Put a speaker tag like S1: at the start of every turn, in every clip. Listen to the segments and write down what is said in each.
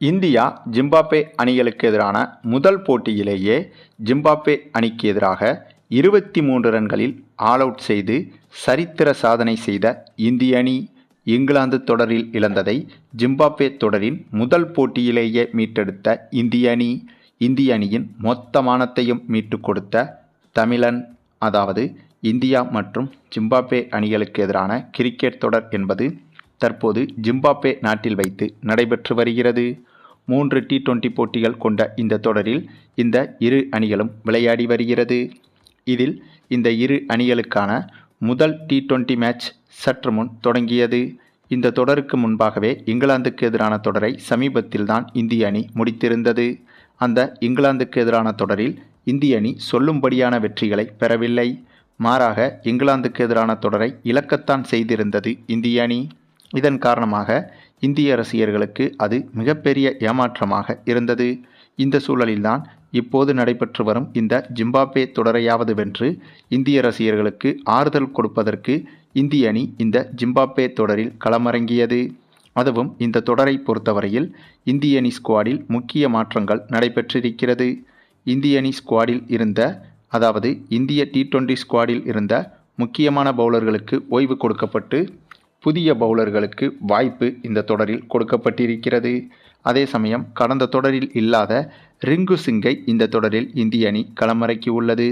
S1: India Zimbabwe அணிகளுக்கு எதிரான முதல் போட்டியிலேயே ஜிம்பாப்வே அணிக்கு எதிராக 23 ரன்களில் ஆல் அவுட் செய்து சரித்திர சாதனை செய்த இந்திய அணி இங்கிலாந்து தொடரில் இழந்ததை ஜிம்பாப்வே தொடரின் முதல் போட்டியிலேயே மீட்டெடுத்த இந்திய அணியின் மொத்த மானத்தையும் மீட்டு கொடுத்த தமிழன். அதாவது இந்தியா மற்றும் ஜிம்பாப்வே அணிகளுக்கு எதிரான கிரிக்கெட் தொடர் என்பது தற்போது ஜிம்பாப்வே நாட்டில் வைத்து நடைபெற்று வருகிறது. 3 T20 போட்டிகள் கொண்ட இந்த தொடரில் இந்த இரு அணிகளும் விளையாடி வருகிறது. இதில் இந்த இரு அணிகளுக்கான முதல் T20 மேட்ச் சற்று முன் தொடங்கியது. இந்த தொடருக்கு முன்பாகவே இங்கிலாந்துக்கு எதிரான தொடரை சமீபத்தில் தான் இந்திய அணி முடித்திருந்தது. அந்த இங்கிலாந்துக்கு எதிரான தொடரில் இந்திய அணி சொல்லும்படியான வெற்றிகளை பெறவில்லை. மாறாக இங்கிலாந்துக்கு எதிரான தொடரை இழக்கத்தான் செய்திருந்தது இந்திய அணி. இதன் காரணமாக இந்திய ரசிகர்களுக்கு அது மிகப்பெரிய ஏமாற்றமாக இருந்தது. இந்த சூழலில்தான் இப்போது நடைபெற்று வரும் இந்த ஜிம்பாப்வே தொடரையாவது வென்று இந்திய ரசிகர்களுக்கு ஆறுதல் கொடுப்பதற்கு இந்திய அணி இந்த ஜிம்பாப்வே தொடரில் களமிறங்கியது. அதுவும் இந்த தொடரை பொறுத்தவரையில் இந்திய அணி ஸ்குவாடில் முக்கிய மாற்றங்கள் நடைபெற்றிருக்கிறது. இந்திய அணி ஸ்குவாடில் இருந்த அதாவது இந்திய T20 ஸ்குவாடில் இருந்த முக்கியமான பவுலர்களுக்கு ஓய்வு கொடுக்கப்பட்டு புதிய பவுலர்களுக்கு வாய்ப்பு இந்த தொடரில் கொடுக்கப்பட்டிருக்கிறது. அதே சமயம் கடந்த தொடரில் இல்லாத ரிங்கு சிங்கை இந்த தொடரில் இந்திய அணி களமிறக்கியுள்ளது.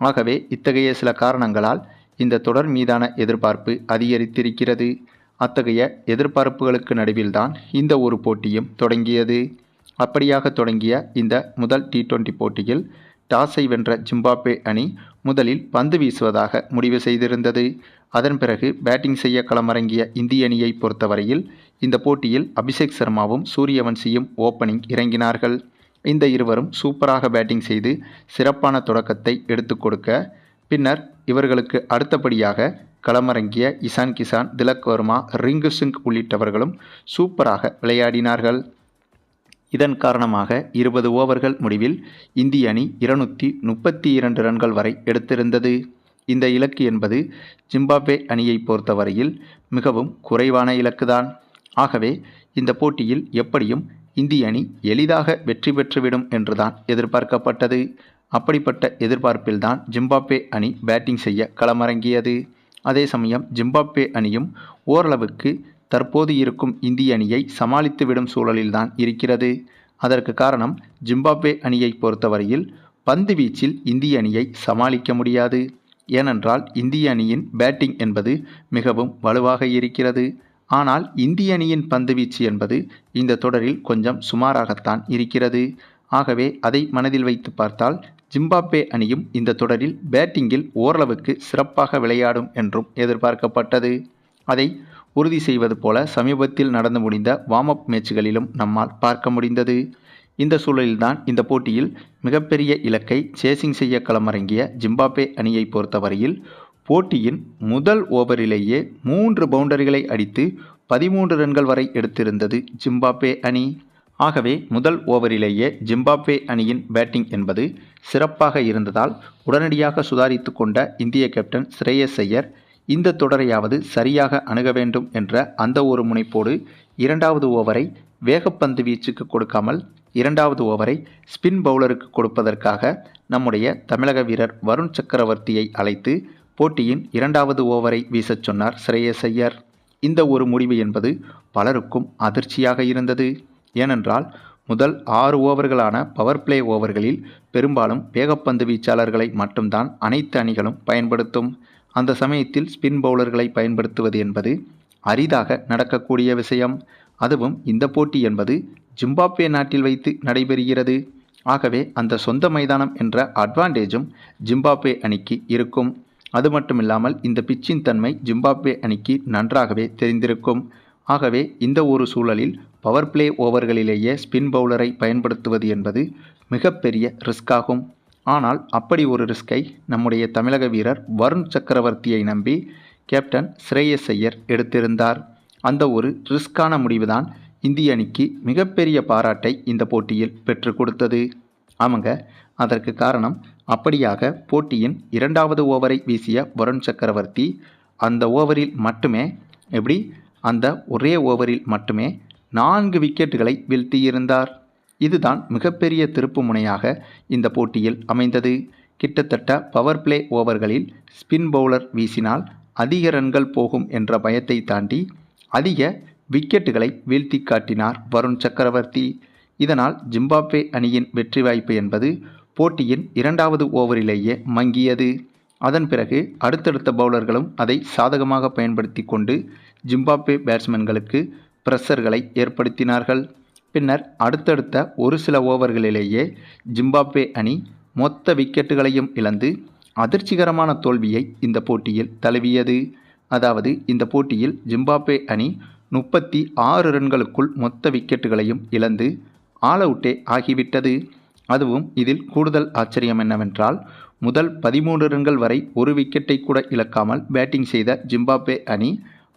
S1: ஆகவே இத்தகைய சில காரணங்களால் இந்த தொடர் மீதான எதிர்பார்ப்பு அதிகரித்திருக்கிறது. அத்தகைய எதிர்பார்ப்புகளுக்கு நடுவில்தான் இந்த ஒரு போட்டியும் தொடங்கியது. அப்படியாக தொடங்கிய இந்த முதல் T20 போட்டியில் டாஸை வென்ற ஜிம்பாப்வே அணி முதலில் பந்து வீசுவதாக முடிவு செய்திருந்தது. அதன் பிறகு பேட்டிங் செய்ய களமிறங்கிய இந்திய அணியை பொறுத்தவரையில் இந்த போட்டியில் அபிஷேக் சர்மாவும் சூரியவன்சியும் ஓப்பனிங் இறங்கினார்கள். இந்த இருவரும் சூப்பராக பேட்டிங் செய்து சிறப்பான தொடக்கத்தை எடுத்து கொடுக்க, பின்னர் இவர்களுக்கு அடுத்தபடியாக களமிறங்கிய இசான் கிசான், திலக் வர்மா, ரிங்கு சிங் உள்ளிட்டவர்களும் சூப்பராக விளையாடினார்கள். இதன் காரணமாக 20 ஓவர்கள் முடிவில் இந்திய அணி 232 ரன்கள் வரை எடுத்திருந்தது. இந்த இலக்கு என்பது ஜிம்பாப்வே அணியை பொறுத்தவரையில் மிகவும் குறைவான இலக்குதான். ஆகவே இந்த போட்டியில் எப்படியும் இந்திய அணி எளிதாக வெற்றி பெற்றுவிடும் என்றுதான் எதிர்பார்க்கப்பட்டது. அப்படிப்பட்ட எதிர்பார்ப்பில்தான் ஜிம்பாப்வே அணி பேட்டிங் செய்ய களமிறங்கியது. அதே சமயம் ஜிம்பாப்வே அணியும் ஓரளவுக்கு தற்போது இருக்கும் இந்திய அணியை சமாளித்துவிடும் சூழலில்தான் இருக்கிறது. அதற்கு காரணம் ஜிம்பாப்வே அணியை பொறுத்தவரையில் பந்து வீச்சில் இந்திய அணியை சமாளிக்க முடியாது. ஏனென்றால் இந்திய அணியின் பேட்டிங் என்பது மிகவும் வலுவாக இருக்கிறது. ஆனால் இந்திய அணியின் பந்து வீச்சு என்பது இந்த தொடரில் கொஞ்சம் சுமாராகத்தான் இருக்கிறது. ஆகவே அதை மனதில் வைத்து பார்த்தால் ஜிம்பாப்வே அணியும் இந்த தொடரில் பேட்டிங்கில் ஓரளவுக்கு சிறப்பாக விளையாடும் என்றும் எதிர்பார்க்கப்பட்டது. அதை உறுதி செய்வது போல சமீபத்தில் நடந்து முடிந்த வார்ம் அப் மேட்சுகளிலும் நம்மால் பார்க்க முடிந்தது. இந்த சூழலில்தான் இந்த போட்டியில் மிகப்பெரிய இலக்கை சேசிங் செய்ய களமிறங்கிய ஜிம்பாப்வே அணியை பொறுத்தவரையில் போட்டியின் முதல் ஓவரிலேயே 3 பவுண்டரிகளை அடித்து 13 ரன்கள் வரை எடுத்திருந்தது ஜிம்பாப்வே அணி. ஆகவே முதல் ஓவரிலேயே ஜிம்பாப்வே அணியின் பேட்டிங் என்பது சிறப்பாக இருந்ததால் உடனடியாக சுதாரித்து கொண்ட இந்திய கேப்டன் ஸ்ரேயஸ் ஐயர் இந்த தொடரையாவது சரியாக அணுக வேண்டும் என்ற அந்த ஒரு முனைப்போடு 2வது ஓவரை வேகப்பந்து வீச்சுக்கு கொடுக்காமல் 2வது ஓவரை ஸ்பின் பவுலருக்கு கொடுப்பதற்காக நம்முடைய தமிழக வீரர் வருண் சக்கரவர்த்தியை அழைத்து போட்டியின் 2வது ஓவரை வீசச் சொன்னார் ஸ்ரேயஸ் ஐயர். இந்த ஒரு முடிவு என்பது பலருக்கும் அதிர்ச்சியாக இருந்தது. ஏனென்றால் முதல் 6 ஓவர்களான பவர் பிளே ஓவர்களில் பெரும்பாலும் வேகப்பந்து வீச்சாளர்களை மட்டும்தான் அனைத்து அணிகளும் பயன்படுத்தும். அந்த சமயத்தில் ஸ்பின் பவுலர்களை பயன்படுத்துவது என்பது அரிதாக நடக்கக்கூடிய விஷயம். அதுவும் இந்த போட்டி என்பது ஜிம்பாப்வே நாட்டில் வைத்து நடைபெறுகிறது. ஆகவே அந்த சொந்த மைதானம் என்ற அட்வான்டேஜும் ஜிம்பாப்வே அணிக்கு இருக்கும். அது மட்டுமில்லாமல் இந்த பிச்சின் தன்மை ஜிம்பாப்வே அணிக்கு நன்றாகவே தெரிந்திருக்கும். ஆகவே இந்த ஒரு சூழலில் பவர் பிளே ஓவர்களிலேயே ஸ்பின் பவுலரை பயன்படுத்துவது என்பது மிகப்பெரிய ரிஸ்காகும். ஆனால் அப்படி ஒரு ரிஸ்கை நம்முடைய தமிழக வீரர் வருண் சக்கரவர்த்தியை நம்பி கேப்டன் ஸ்ரேயஸ் ஐயர் எடுத்திருந்தார். அந்த ஒரு ரிஸ்கான முடிவுதான் இந்திய அணிக்கு மிகப்பெரிய பாராட்டை இந்த போட்டியில் பெற்று கொடுத்தது. ஆமாங்க, அதற்கு காரணம் அப்படியாக போட்டியின் 2வது ஓவரை வீசிய வருண் சக்கரவர்த்தி அந்த ஓவரில் மட்டுமே அந்த ஒரே ஓவரில் மட்டுமே 4 விக்கெட்டுகளை வீழ்த்தியிருந்தார். இதுதான் மிகப்பெரிய திருப்பு முனையாக இந்த போட்டியில் அமைந்தது. கிட்டத்தட்ட பவர் பிளே ஓவர்களில் ஸ்பின் பவுலர் வீசினால் அதிக ரன்கள் போகும் என்ற பயத்தை தாண்டி அதிக விக்கெட்டுகளை வீழ்த்தி காட்டினார் வருண் சக்கரவர்த்தி. இதனால் ஜிம்பாப்வே அணியின் வெற்றி வாய்ப்பு என்பது போட்டியின் 2வது ஓவரிலேயே மங்கியது. அதன் பிறகு அடுத்தடுத்த பவுலர்களும் அதை சாதகமாக பயன்படுத்தி கொண்டு ஜிம்பாப்வே பேட்ஸ்மேன்களுக்கு பிரஷர்களை ஏற்படுத்தினார்கள். பின்னர் அடுத்தடுத்த ஒரு சில ஓவர்களிலேயே ஜிம்பாப்வே அணி மொத்த விக்கெட்டுகளையும் இழந்து அதிர்ச்சிகரமான தோல்வியை இந்த போட்டியில் தழுவியது. அதாவது இந்த போட்டியில் ஜிம்பாப்வே அணி 36 ரன்களுக்குள் மொத்த விக்கெட்டுகளையும் இழந்து ஆல் அவுட்டே ஆகிவிட்டது. அதுவும் இதில் கூடுதல் ஆச்சரியம் என்னவென்றால் முதல் 13 ரன்கள் வரை ஒரு விக்கெட்டை கூட இழக்காமல் பேட்டிங் செய்த ஜிம்பாப்வே அணி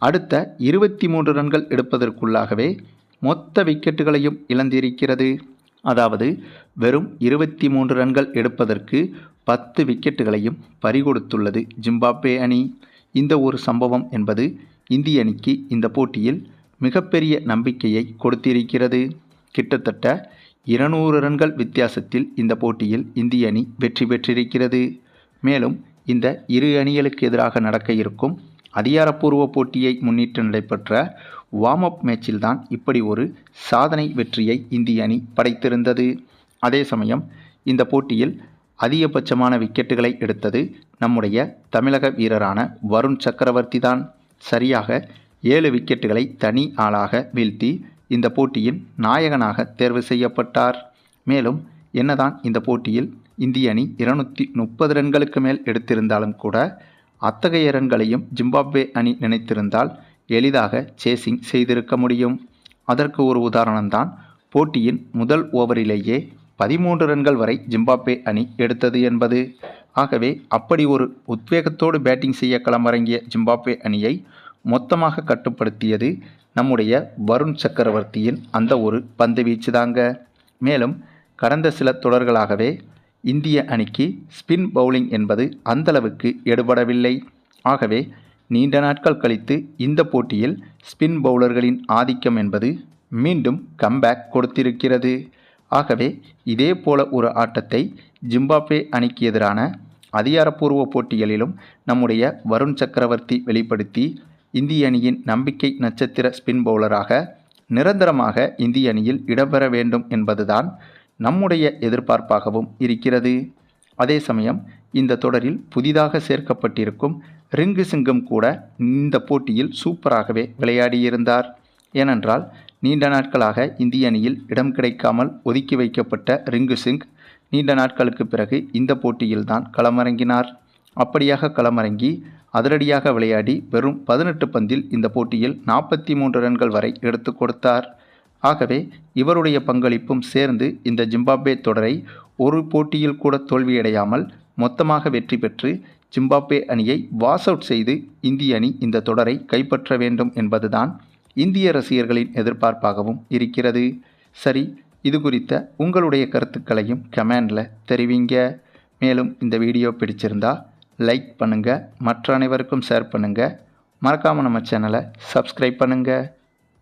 S1: அடுத்த 23 ரன்கள் எடுப்பதற்குள்ளாகவே மொத்த விக்கெட்டுகளையும் இழந்திருக்கிறது. அதாவது வெறும் 23 ரன்கள் எடுப்பதற்கு 10 விக்கெட்டுகளையும் பறிகொடுத்துள்ளது ஜிம்பாப்வே அணி. இந்த ஒரு சம்பவம் என்பது இந்திய அணிக்கு இந்த போட்டியில் மிகப்பெரிய நம்பிக்கையை கொடுத்திருக்கிறது. கிட்டத்தட்ட 200 ரன்கள் வித்தியாசத்தில் இந்த போட்டியில் இந்திய அணி வெற்றி பெற்றிருக்கிறது. மேலும் இந்த இரு அணிகளுக்கு எதிராக நடக்க இருக்கும் அதிகாரப்பூர்வ போட்டியை முன்னிட்டு நடைபெற்ற வார்ம் அப் மேட்சில்தான் இப்படி ஒரு சாதனை வெற்றியை இந்திய அணி படைத்திருந்தது. அதே சமயம் இந்த போட்டியில் அதிகபட்சமான விக்கெட்டுகளை எடுத்தது நம்முடைய தமிழக வீரரான வருண் சக்கரவர்த்தி தான். சரியாக 7 விக்கெட்டுகளை தனி ஆளாக வீழ்த்தி இந்த போட்டியின் நாயகனாக தேர்வு செய்யப்பட்டார். மேலும் என்னதான் இந்த போட்டியில் இந்திய அணி 230 ரன்களுக்கு மேல் எடுத்திருந்தாலும் கூட அத்தகைய ரன்களையும் ஜிம்பாப்வே அணி நினைத்திருந்தால் எளிதாக சேசிங் செய்திருக்க முடியும். அதற்கு ஒரு உதாரணம்தான் போட்டியின் முதல் ஓவரிலேயே 13 ரன்கள் வரை ஜிம்பாப்வே அணி எடுத்தது என்பது. ஆகவே அப்படி ஒரு உத்வேகத்தோடு பேட்டிங் செய்ய களமிறங்கிய ஜிம்பாப்வே அணியை மொத்தமாக கட்டுப்படுத்தியது நம்முடைய வருண் சக்கரவர்த்தியின் அந்த ஒரு பந்து வீச்சு தாங்க. மேலும் கடந்த சில தொடர்களாகவே இந்திய அணிக்கு ஸ்பின் பவுலிங் என்பது அந்தளவுக்கு எடுபடவில்லை. ஆகவே நீண்ட நாட்கள் கழித்து இந்த போட்டியில் ஸ்பின் பவுலர்களின் ஆதிக்கம் என்பது மீண்டும் கம்பேக் கொடுத்திருக்கிறது. ஆகவே இதே போல ஒரு ஆட்டத்தை ஜிம்பாப்வே அணிக்கு எதிரான அதிகாரப்பூர்வ போட்டிகளிலும் நம்முடைய வருண் சக்கரவர்த்தி வெளிப்படுத்தி இந்திய அணியின் நம்பிக்கை நட்சத்திர ஸ்பின் பவுலராக நிரந்தரமாக இந்திய அணியில் இடம்பெற வேண்டும் என்பதுதான் நம்முடைய எதிர்பார்ப்பாகவும் இருக்கிறது. அதே சமயம் இந்த தொடரில் புதிதாக சேர்க்கப்பட்டிருக்கும் ரிங்கு சிங்கும் கூட இந்த போட்டியில் சூப்பராகவே விளையாடியிருந்தார். ஏனென்றால் நீண்ட நாட்களாக இந்திய அணியில் இடம் கிடைக்காமல் ஒதுக்கி வைக்கப்பட்ட ரிங்கு சிங் நீண்ட நாட்களுக்கு பிறகு இந்த போட்டியில்தான் களமிறங்கினார். அப்படியாக களமிறங்கி அதிரடியாக விளையாடி வெறும் 18 பந்தில் இந்த போட்டியில் 43 ரன்கள் வரை எடுத்து கொடுத்தார். ஆகவே இவருடைய பங்களிப்பும் சேர்ந்து இந்த ஜிம்பாப்வே தொடரை ஒரு போட்டியில் கூட தோல்வியடையாமல் மொத்தமாக வெற்றி பெற்று ஜிம்பாப்வே அணியை வாஷ் அவுட் செய்து இந்திய அணி இந்த தொடரை கைப்பற்ற வேண்டும் என்பதுதான் இந்திய ரசிகர்களின் எதிர்பார்ப்பாகவும் இருக்கிறது. சரி, இது குறித்த உங்களுடைய கருத்துக்களையும் கமெண்டில் தெரிவிங்க. மேலும் இந்த வீடியோ பிடிச்சிருந்தா லைக் பண்ணுங்கள், மற்ற அனைவருக்கும் ஷேர் பண்ணுங்கள், மறக்காமல் நம்ம சேனலை சப்ஸ்கிரைப் பண்ணுங்கள்.